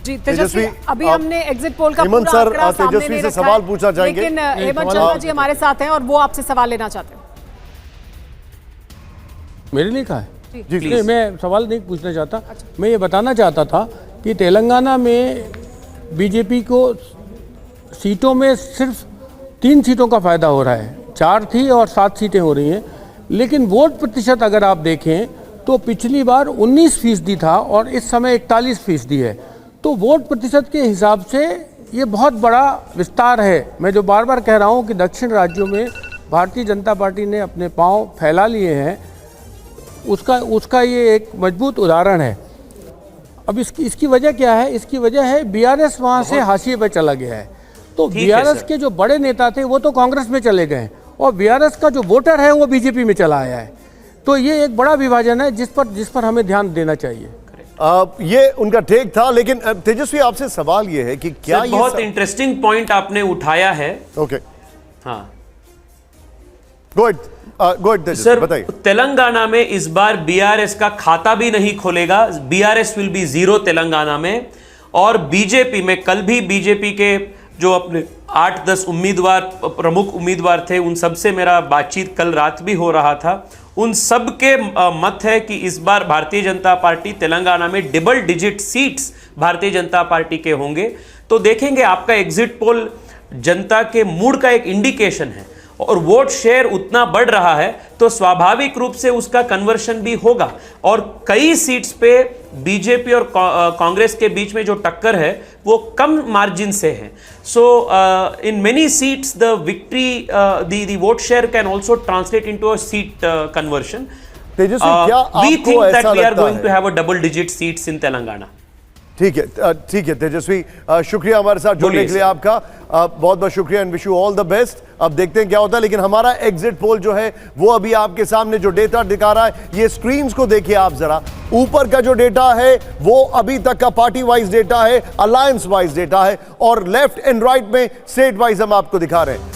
जी तेजस्वी, अभी हमने exit poll का हेमंत पूरा सर आंकड़ा सामने तेजस्वी नहीं से रखा सवाल है, पूछना चाहेंगे। लेकिन हेमंत शर्मा जी हमारे साथ हैं और वो आपसे सवाल लेना चाहते हैं। मेरे लिए कहा है जी नहीं, मैं सवाल नहीं पूछना चाहता। मैं ये बताना चाहता था कि तेलंगाना में बीजेपी को सीटों में सिर्फ 3 सीटों का फायदा हो रहा है। 4 थी और 7 सीटें हो रही हैं, लेकिन वोट प्रतिशत अगर आप देखें तो पिछली बार 19% था और इस समय 41% है। तो वोट प्रतिशत के हिसाब से ये बहुत बड़ा विस्तार है। मैं जो बार बार कह रहा हूँ कि दक्षिण राज्यों में भारतीय जनता पार्टी ने अपने पांव फैला लिए हैं, उसका ये एक मजबूत उदाहरण है। अब इसकी वजह क्या है? इसकी वजह है बीआरएस वहाँ से हाशिए पे चला गया है। तो बीआरएस के जो बड़े नेता थे वो तो कांग्रेस में चले गए और बीआरएस का जो वोटर है वो बीजेपी में चला आया है। तो ये एक बड़ा विभाजन है जिस पर हमें ध्यान देना चाहिए। ये उनका टेक था, लेकिन तेजस्वी आपसे सवाल ये है कि क्या ये बहुत इंटरेस्टिंग पॉइंट आपने उठाया है। ओके, हाँ गो अहेड सर, बताइए। तेलंगाना में इस बार बीआरएस का खाता भी नहीं खोलेगा। बीआरएस विल बी 0 तेलंगाना में। और बीजेपी में कल भी बीजेपी के जो अपने 8-10 उम्मीदवार, प्रमुख उम्मीदवार थे, उन सब से मेरा बातचीत कल रात भी हो रहा था। उन सब के मत है कि इस बार भारतीय जनता पार्टी तेलंगाना में double digit seats Bharatiya Janata party के होंगे। तो देखेंगे, आपका एग्जिट पोल जनता के मूड का एक इंडिकेशन है और वोट शेयर उतना बढ़ रहा है तो स्वाभाविक रूप से उसका कन्वर्शन भी होगा। और कई सीट्स पे बीजेपी और कांग्रेस के बीच में जो टक्कर है वो कम मार्जिन से है। So in many seats the victory, the vote share can also translate into a seat conversion. Tejasvi, क्या वी आपको थिंक दैट ऐसा वी आर लगता गोइंग टू है? Have a double digit seats in Telangana. ठीक है तेजस्वी, शुक्रिया हमारे साथ जुड़ने के लिए आपका। बहुत बहुत शुक्रिया and wish you all the best. अब देखते हैं क्या होता है, लेकिन हमारा एग्जिट पोल जो है वो अभी आपके सामने जो डेटा दिखा रहा है, ये स्क्रीन्स को देखिए आप जरा। ऊपर का जो डेटा है वो अभी तक का पार्टी वाइज डेटा है, अलायंस वाइज डेटा है, और लेफ्ट एंड राइट में स्टेट वाइज हम आपको दिखा रहे हैं।